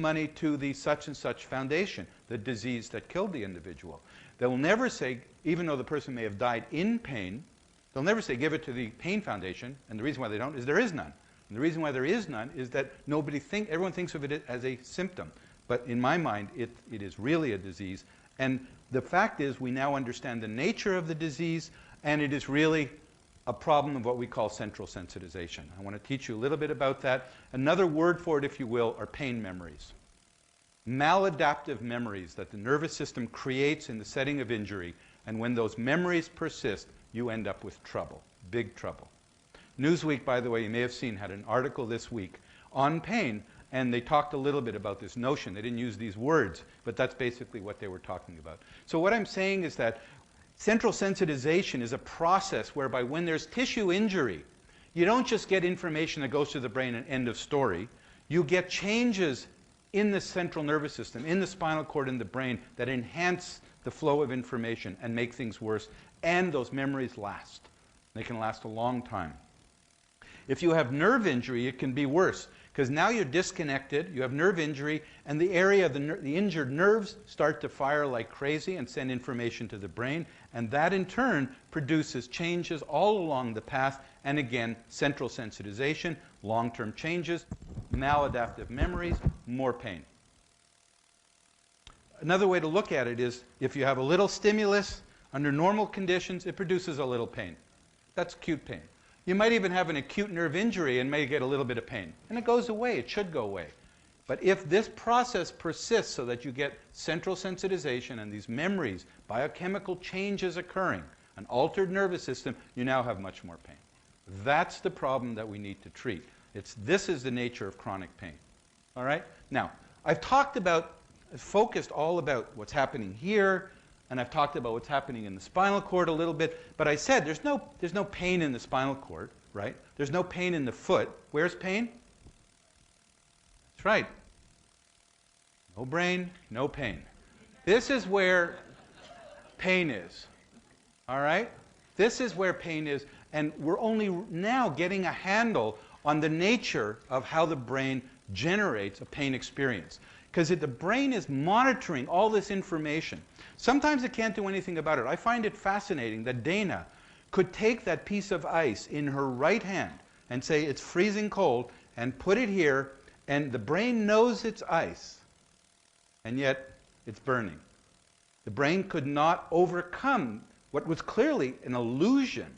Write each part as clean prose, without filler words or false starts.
money to the such and such foundation, the disease that killed the individual. They will never say, even though the person may have died in pain, they'll never say, give it to the pain foundation. And the reason why they don't is there is none. And the reason why there is none is that everyone thinks of it as a symptom. But in my mind, it is really a disease. And the fact is, we now understand the nature of the disease, and it is really a problem of what we call central sensitization. I want to teach you a little bit about that. Another word for it, if you will, are pain memories. Maladaptive memories that the nervous system creates in the setting of injury, and when those memories persist, you end up with trouble, big trouble. Newsweek, by the way, you may have seen, had an article this week on pain, and they talked a little bit about this notion. They didn't use these words, but that's basically what they were talking about. So what I'm saying is that central sensitization is a process whereby when there's tissue injury, you don't just get information that goes to the brain and end of story. You get changes in the central nervous system, in the spinal cord, in the brain, that enhance the flow of information and make things worse. And those memories last. They can last a long time. If you have nerve injury, it can be worse, because now you're disconnected, you have nerve injury, and the area of the injured nerves start to fire like crazy and send information to the brain, and that in turn produces changes all along the path, and again, central sensitization, long-term changes, maladaptive memories, more pain. Another way to look at it is, if you have a little stimulus, under normal conditions, it produces a little pain. That's acute pain. You might even have an acute nerve injury and may get a little bit of pain. And it goes away. It should go away. But if this process persists so that you get central sensitization and these memories, biochemical changes occurring, an altered nervous system, you now have much more pain. That's the problem that we need to treat. This is the nature of chronic pain. All right? Now, I've focused all about what's happening here, and I've talked about what's happening in the spinal cord a little bit, but I said there's no pain in the spinal cord, right? There's no pain in the foot. Where's pain? That's right. No brain, no pain. This is where pain is. All right? This is where pain is, and we're only now getting a handle on the nature of how the brain generates a pain experience. Because the brain is monitoring all this information. Sometimes it can't do anything about it. I find it fascinating that Dana could take that piece of ice in her right hand and say it's freezing cold and put it here, and the brain knows it's ice, and yet it's burning. The brain could not overcome what was clearly an illusion.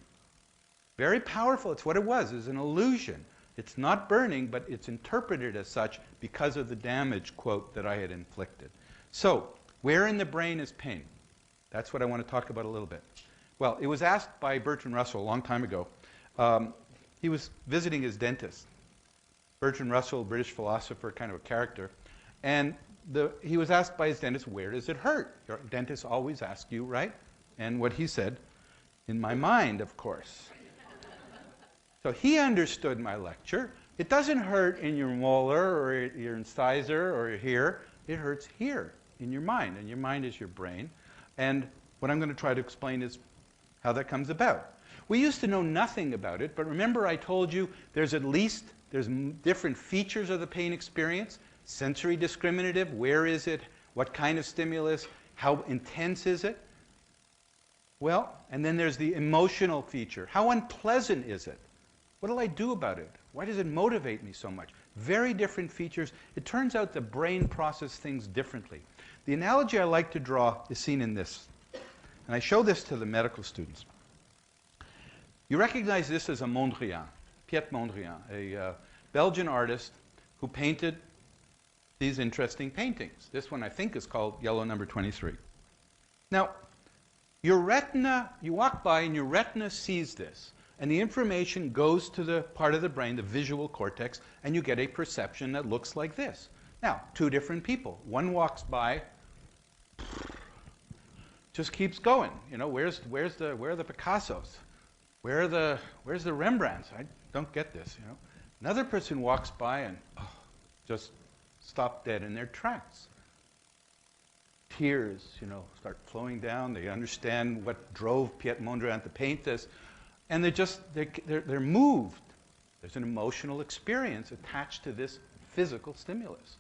Very powerful. It's what it was an illusion. It's not burning, but it's interpreted as such because of the damage, quote, that I had inflicted. So, where in the brain is pain? That's what I want to talk about a little bit. Well, it was asked by Bertrand Russell a long time ago. He was visiting his dentist. Bertrand Russell, British philosopher, kind of a character. And he was asked by his dentist, where does it hurt? Your dentists always ask you, right? And what he said, in my mind, of course. So he understood my lecture. It doesn't hurt in your molar or your incisor or here. It hurts here in your mind, and your mind is your brain. And what I'm going to try to explain is how that comes about. We used to know nothing about it, but remember I told you there's different features of the pain experience. Sensory discriminative, where is it? What kind of stimulus? How intense is it? Well, and then there's the emotional feature. How unpleasant is it? What do I do about it? Why does it motivate me so much? Very different features. It turns out the brain processes things differently. The analogy I like to draw is seen in this. And I show this to the medical students. You recognize this as a Mondrian, Piet Mondrian, a Belgian artist who painted these interesting paintings. This one I think is called Yellow Number 23. Now, your retina, you walk by and your retina sees this. And the information goes to the part of the brain, the visual cortex, and you get a perception that looks like this. Now, two different people. One walks by, just keeps going. You know, where are the Picassos? Where's the Rembrandts? I don't get this. You know, another person walks by and just stop dead in their tracks. Tears, you know, start flowing down. They understand what drove Piet Mondrian to paint this. And they're moved. There's an emotional experience attached to this physical stimulus.